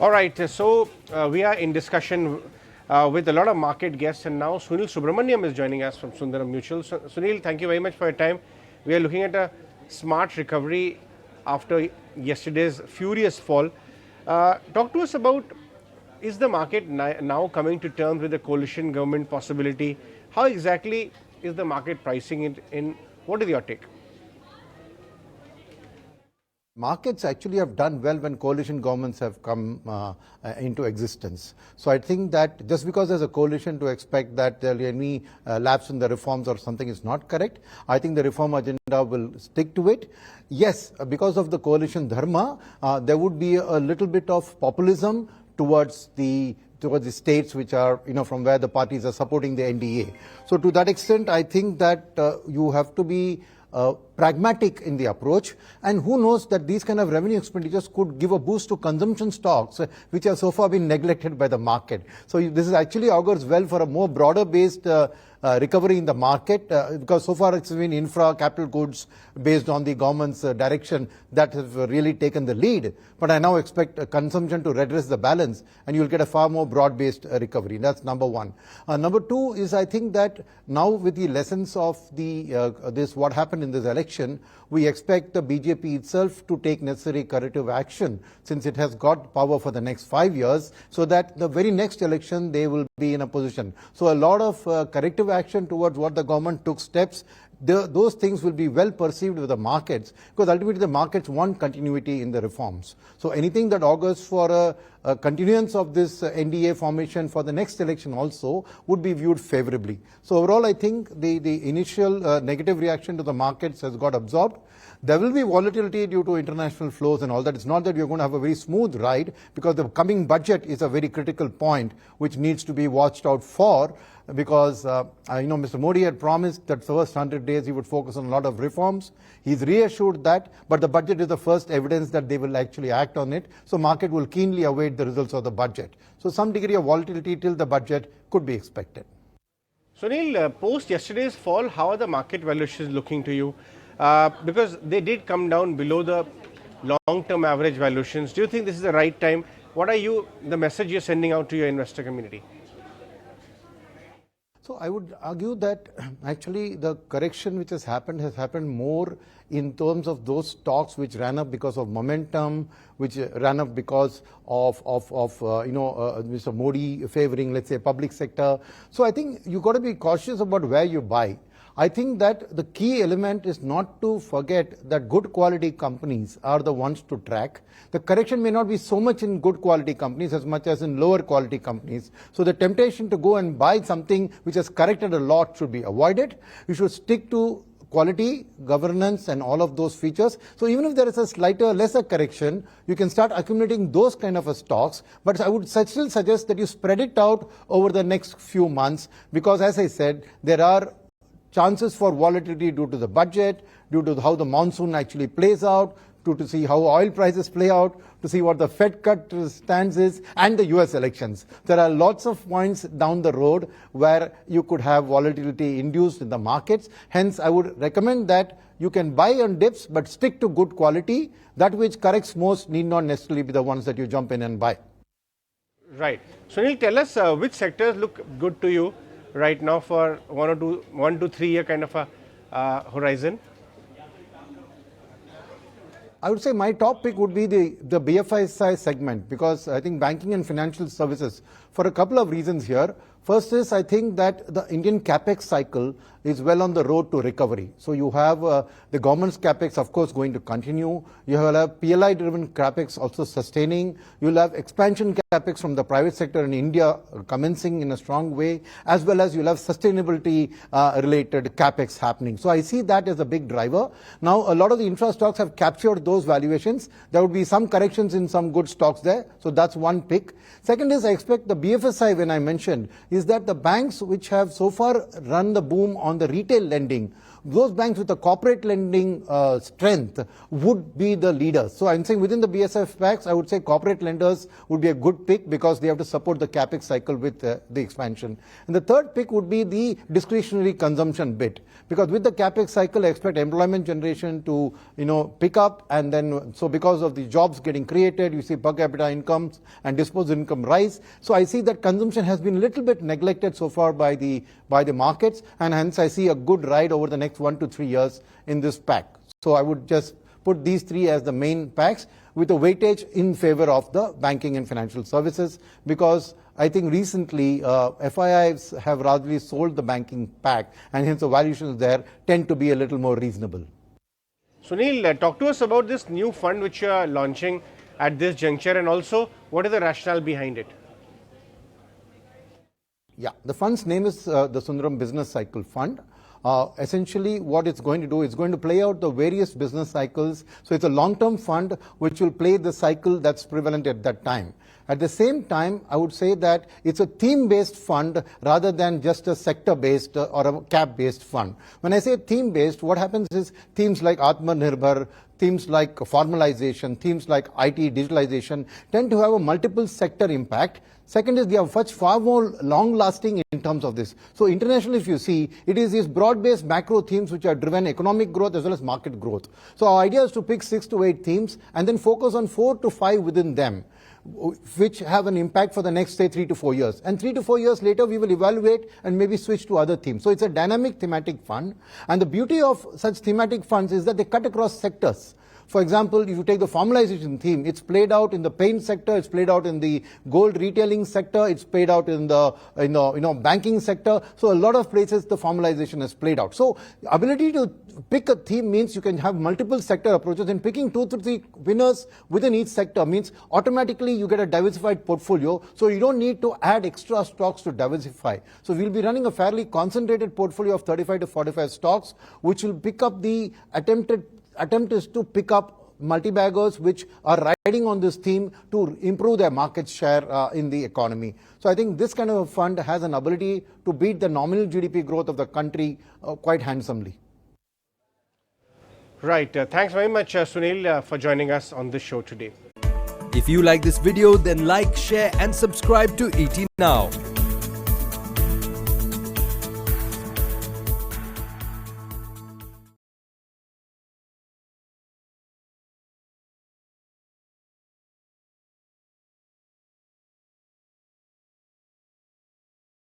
All right, we are in discussion with a lot of market guests, and now Sunil Subramaniam is joining us from Sundaram Mutual. So, Sunil, thank you very much for your time. We are looking at a smart recovery after yesterday's furious fall. Talk to us about, is the market now coming to terms with the coalition government possibility? How exactly is the market pricing it in? What is your take? Markets actually have done well when coalition governments have come into existence. So I think that just because there's a coalition, to expect that there will be any lapse in the reforms or something is not correct. I think the reform agenda will stick to it. Yes, because of the coalition dharma, there would be a little bit of populism towards the states which are, from where the parties are supporting the NDA. So to that extent, I think that you have to be pragmatic in the approach, and who knows that these kind of revenue expenditures could give a boost to consumption stocks which have so far been neglected by the market. So this is actually augurs well for a more broader based recovery in the market, because so far it's been infra capital goods based on the government's direction that have really taken the lead. But I now expect consumption to redress the balance, and you'll get a far more broad based recovery. That's number one. Number two is, I think that now with the lessons of this what happened in this election, we expect the BJP itself to take necessary corrective action, since it has got power for the next 5 years, so that the very next election they will be in a position. So a lot of corrective action towards what the government took steps, those things will be well perceived with the markets, because ultimately the markets want continuity in the reforms. So anything that augurs for a continuance of this NDA formation for the next election also would be viewed favorably. So overall, I think the initial negative reaction to the markets has got absorbed. There will be volatility due to international flows and all that. It's not that you're going to have a very smooth ride, because the coming budget is a very critical point which needs to be watched out for, because Mr. Modi had promised that the first 100 days he would focus on a lot of reforms. He's reassured that, but the budget is the first evidence that they will actually act on it. So market will keenly await the results of the budget. So some degree of volatility till the budget could be expected. Sunil, post yesterday's fall, how are the market valuations looking to you? Because they did come down below the long-term average valuations. Do you think this is the right time? What are the message you're sending out to your investor community? So I would argue that actually the correction which has happened more in terms of those stocks which ran up because of momentum, which ran up because of Mr. Modi favoring, let's say, public sector. So I think you got to be cautious about where you buy. I think that the key element is not to forget that good quality companies are the ones to track. The correction may not be so much in good quality companies as much as in lower quality companies. So the temptation to go and buy something which has corrected a lot should be avoided. You should stick to quality, governance, and all of those features. So even if there is a lesser correction, you can start accumulating those kind of stocks. But I would still suggest that you spread it out over the next few months, because as I said, there are chances for volatility due to the budget, due to how the monsoon actually plays out, to see how oil prices play out, to see what the Fed cut stance is, and the US elections. There are lots of points down the road where you could have volatility induced in the markets. Hence, I would recommend that you can buy on dips, but stick to good quality. That which corrects most need not necessarily be the ones that you jump in and buy. Right. Sunil, tell us which sectors look good to you right now for 1 to 3 year kind of a horizon? I would say my top pick would be the BFSI segment, because I think banking and financial services, for a couple of reasons here. First is, I think that the Indian capex cycle is well on the road to recovery. So you have the government's capex, of course, going to continue. You will have PLI-driven capex also sustaining. You will have expansion capex from the private sector in India commencing in a strong way, as well as you will have sustainability-related capex happening. So I see that as a big driver. Now, a lot of the infra stocks have captured those valuations. There would be some corrections in some good stocks there. So that's one pick. Second is, I expect the BFSI, when I mentioned, is that the banks which have so far run the boom on the retail lending those banks with a corporate lending strength would be the leaders. So I'm saying within the BSF packs, I would say corporate lenders would be a good pick because they have to support the capex cycle with the expansion. And the third pick would be the discretionary consumption bit, because with the capex cycle, I expect employment generation to pick up, and then so because of the jobs getting created, you see per capita incomes and disposable income rise. So I see that consumption has been a little bit neglected so far by the markets, and hence I see a good ride over the next 1 to 3 years in this pack. So I would just put these three as the main packs with a weightage in favor of the banking and financial services, because I think recently FIIs have largely sold the banking pack, and hence the valuations there tend to be a little more reasonable. Sunil, talk to us about this new fund which you are launching at this juncture, and also what is the rationale behind it? Yeah, the fund's name is the Sundaram Business Cycle Fund. Essentially what it's going to do, it's going to play out the various business cycles. So it's a long-term fund which will play the cycle that's prevalent at that time. At the same time, I would say that it's a theme-based fund rather than just a sector-based or a cap-based fund. When I say theme-based, what happens is themes like Atmanirbhar, themes like formalization, themes like IT digitalization tend to have a multiple sector impact. Second is they are far more long-lasting in terms of this. So internationally, if you see, it is these broad-based macro themes which are driven economic growth as well as market growth. So our idea is to pick 6 to 8 themes and then focus on 4 to 5 within them, which have an impact for the next, say, 3 to 4 years. And 3 to 4 years later, we will evaluate and maybe switch to other themes. So it's a dynamic thematic fund. And the beauty of such thematic funds is that they cut across sectors. For example, if you take the formalization theme, it's played out in the paint sector, it's played out in the gold retailing sector, it's played out in the banking sector. So a lot of places the formalization has played out. So ability to pick a theme means you can have multiple sector approaches, and picking 2 to 3 winners within each sector means automatically you get a diversified portfolio. So you don't need to add extra stocks to diversify. So we'll be running a fairly concentrated portfolio of 35 to 45 stocks, which will pick up the attempt is to pick up multi-baggers which are riding on this theme to improve their market share in the economy. So I think this kind of a fund has an ability to beat the nominal GDP growth of the country quite handsomely. Right. Thanks very much, Sunil, for joining us on this show today. If you like this video, then like, share and subscribe to ET Now.